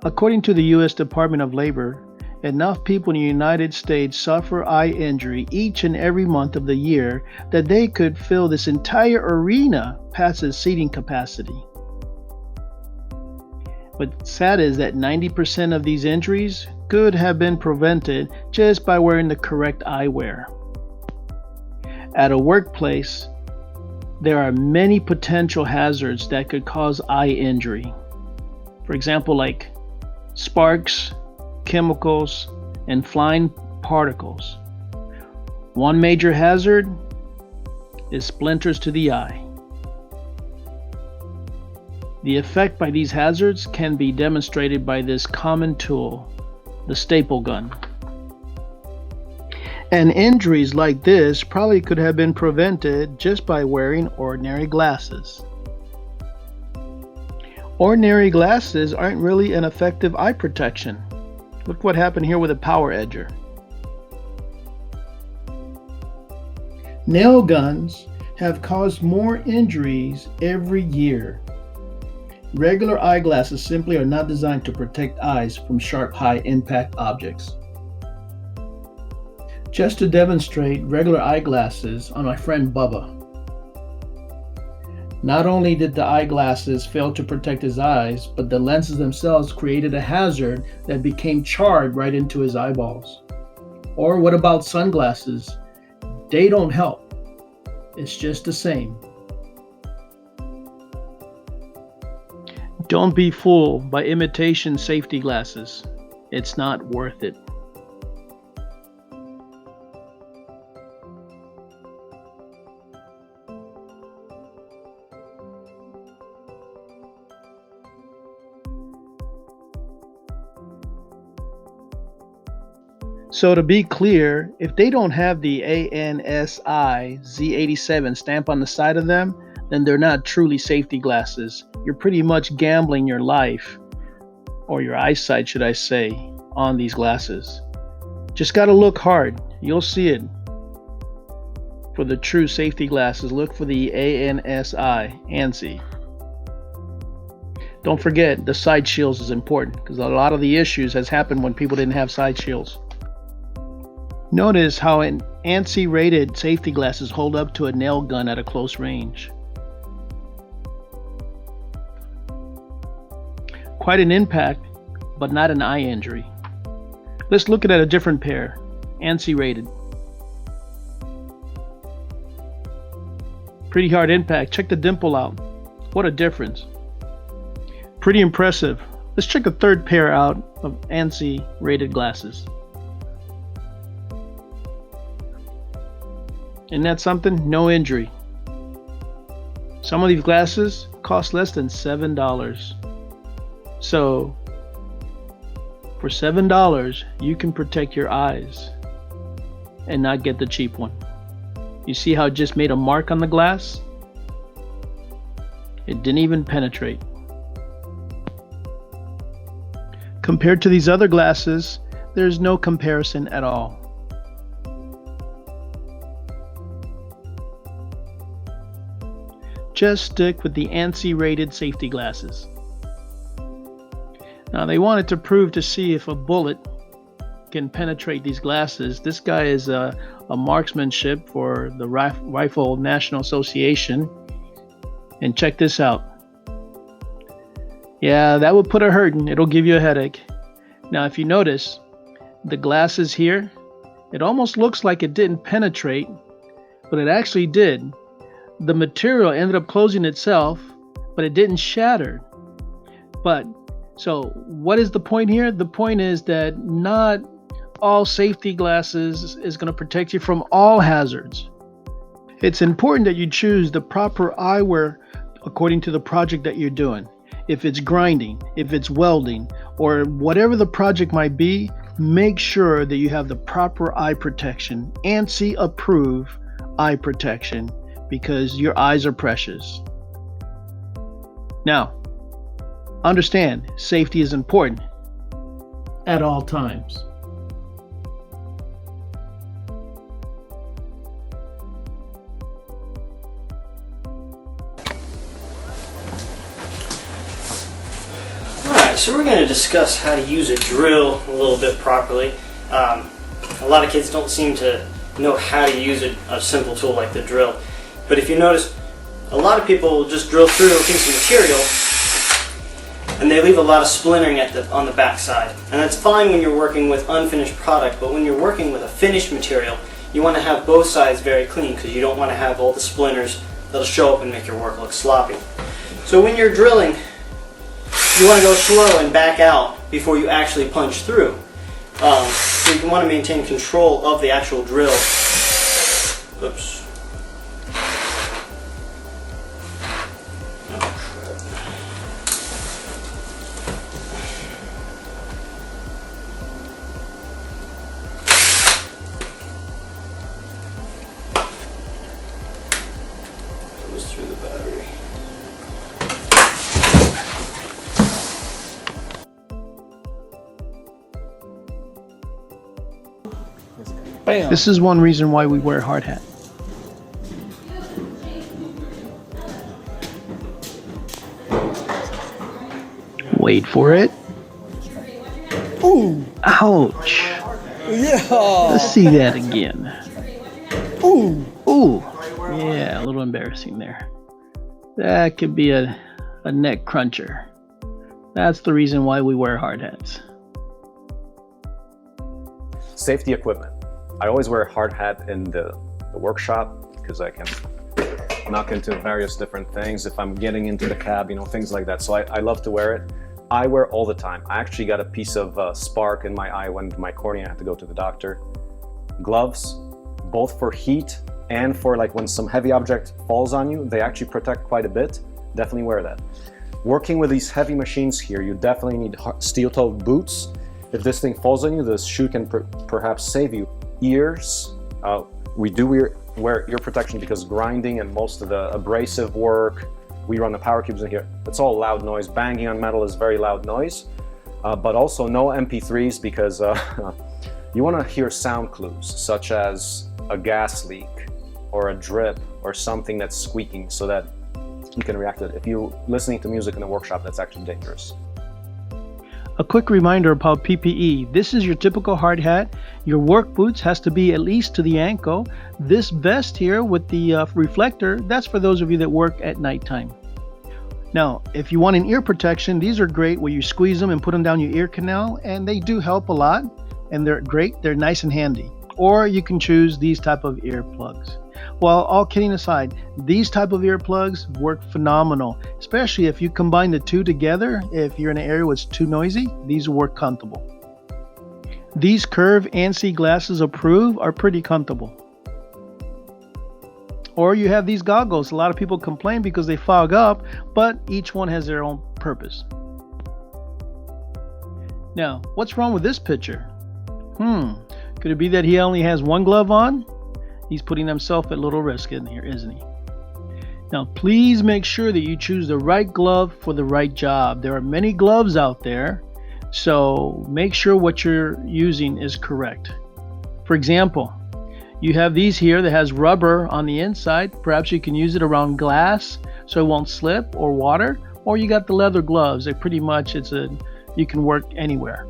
According to the U.S. Department of Labor, enough people in the United States suffer eye injury each and every month of the year that they could fill this entire arena past its seating capacity. What's sad is that 90% of these injuries could have been prevented just by wearing the correct eyewear. At a workplace, there are many potential hazards that could cause eye injury. For example, like sparks, chemicals, and flying particles. One major hazard is splinters to the eye. The effect by these hazards can be demonstrated by this common tool, the staple gun. And injuries like this probably could have been prevented just by wearing ordinary glasses. Ordinary glasses aren't really an effective eye protection. Look what happened here with a power edger. Nail guns have caused more injuries every year. Regular eyeglasses simply are not designed to protect eyes from sharp, high-impact objects. Just to demonstrate regular eyeglasses on my friend Bubba. Not only did the eyeglasses fail to protect his eyes, but the lenses themselves created a hazard that became charred right into his eyeballs. Or what about sunglasses? They don't help. It's just the same. Don't be fooled by imitation safety glasses. It's not worth it. So to be clear, if they don't have the ANSI-Z87 stamp on the side of them, then they're not truly safety glasses. You're pretty much gambling your life, or your eyesight should I say, on these glasses. Just gotta look hard, you'll see it. For the true safety glasses, look for the ANSI. Don't forget, the side shields is important, because a lot of the issues has happened when people didn't have side shields. Notice how an ANSI-rated safety glasses hold up to a nail gun at a close range. Quite an impact, but not an eye injury. Let's look at a different pair, ANSI-rated. Pretty hard impact. Check the dimple out. What a difference. Pretty impressive. Let's check a third pair out of ANSI-rated glasses. Isn't that something? No injury. Some of these glasses cost less than $7. So, for $7, you can protect your eyes and not get the cheap one. You see how it just made a mark on the glass? It didn't even penetrate. Compared to these other glasses, there's no comparison at all. Just stick with the ANSI-rated safety glasses. Now they wanted to prove to see if a bullet can penetrate these glasses. This guy is a marksmanship for the Rifle National Association. And check this out. Yeah, that would put a hurting. It'll give you a headache. Now if you notice, the glasses here, it almost looks like it didn't penetrate, but it actually did. The material ended up closing itself, but it didn't shatter. So what is the point here? The point is that not all safety glasses is going to protect you from all hazards. It's important that you choose the proper eyewear according to the project that you're doing. If it's grinding, if it's welding, or whatever the project might be, make sure that you have the proper eye protection, ANSI approved eye protection, because your eyes are precious. Now, understand, safety is important at all times. Alright, So we're going to discuss how to use a drill a little bit properly. A lot of kids don't seem to know how to use a simple tool like the drill. But if you notice, a lot of people will just drill through a piece of material and they leave a lot of splintering on the back side. And that's fine when you're working with unfinished product, but when you're working with a finished material, you want to have both sides very clean because you don't want to have all the splinters that'll show up and make your work look sloppy. So when you're drilling, you want to go slow and back out before you actually punch through. So you want to maintain control of the actual drill. Oops. Goes through the battery. Bam. This is one reason why we wear a hard hat. Wait for it. Ooh. Ouch. Yeah. Let's see that again. Ooh. Ooh. Yeah, a little embarrassing there. That could be a neck cruncher. That's the reason why we wear hard hats. Safety equipment. I always wear a hard hat in the workshop because I can knock into various different things if I'm getting into the cab, you know, things like that. So I love to wear it. I wear all the time. I actually got a piece of spark in my eye when my cornea had to go to the doctor. Gloves, both for heat and for like when some heavy object falls on you, they actually protect quite a bit. Definitely wear that. Working with these heavy machines here, you definitely need steel-toed boots. If this thing falls on you, this shoe can perhaps save you. Ears, we do wear ear protection because grinding and most of the abrasive work, we run the power cubes in here, it's all loud noise. Banging on metal is very loud noise, but also no MP3s because you want to hear sound clues such as a gas leak or a drip or something that's squeaking so that you can react to it. If you're listening to music in a workshop, that's actually dangerous. A quick reminder about PPE. This is your typical hard hat. Your work boots has to be at least to the ankle. This vest here with the reflector, that's for those of you that work at nighttime. Now, if you want an ear protection, these are great where you squeeze them and put them down your ear canal, and they do help a lot, and they're great. They're nice and handy. Or you can choose these type of earplugs. Well, all kidding aside, these type of earplugs work phenomenal, especially if you combine the two together. If you're in an area where it's too noisy, these will work comfortable. These curved ANSI glasses approved are pretty comfortable. Or you have these goggles. A lot of people complain because they fog up, but each one has their own purpose. Now, what's wrong with this picture? Could it be that he only has one glove on? He's putting himself at little risk in here, isn't he? Now, please make sure that you choose the right glove for the right job. There are many gloves out there, so make sure what you're using is correct. For example, you have these here that has rubber on the inside. Perhaps you can use it around glass so it won't slip or water, or you got the leather gloves. They pretty much, you can work anywhere.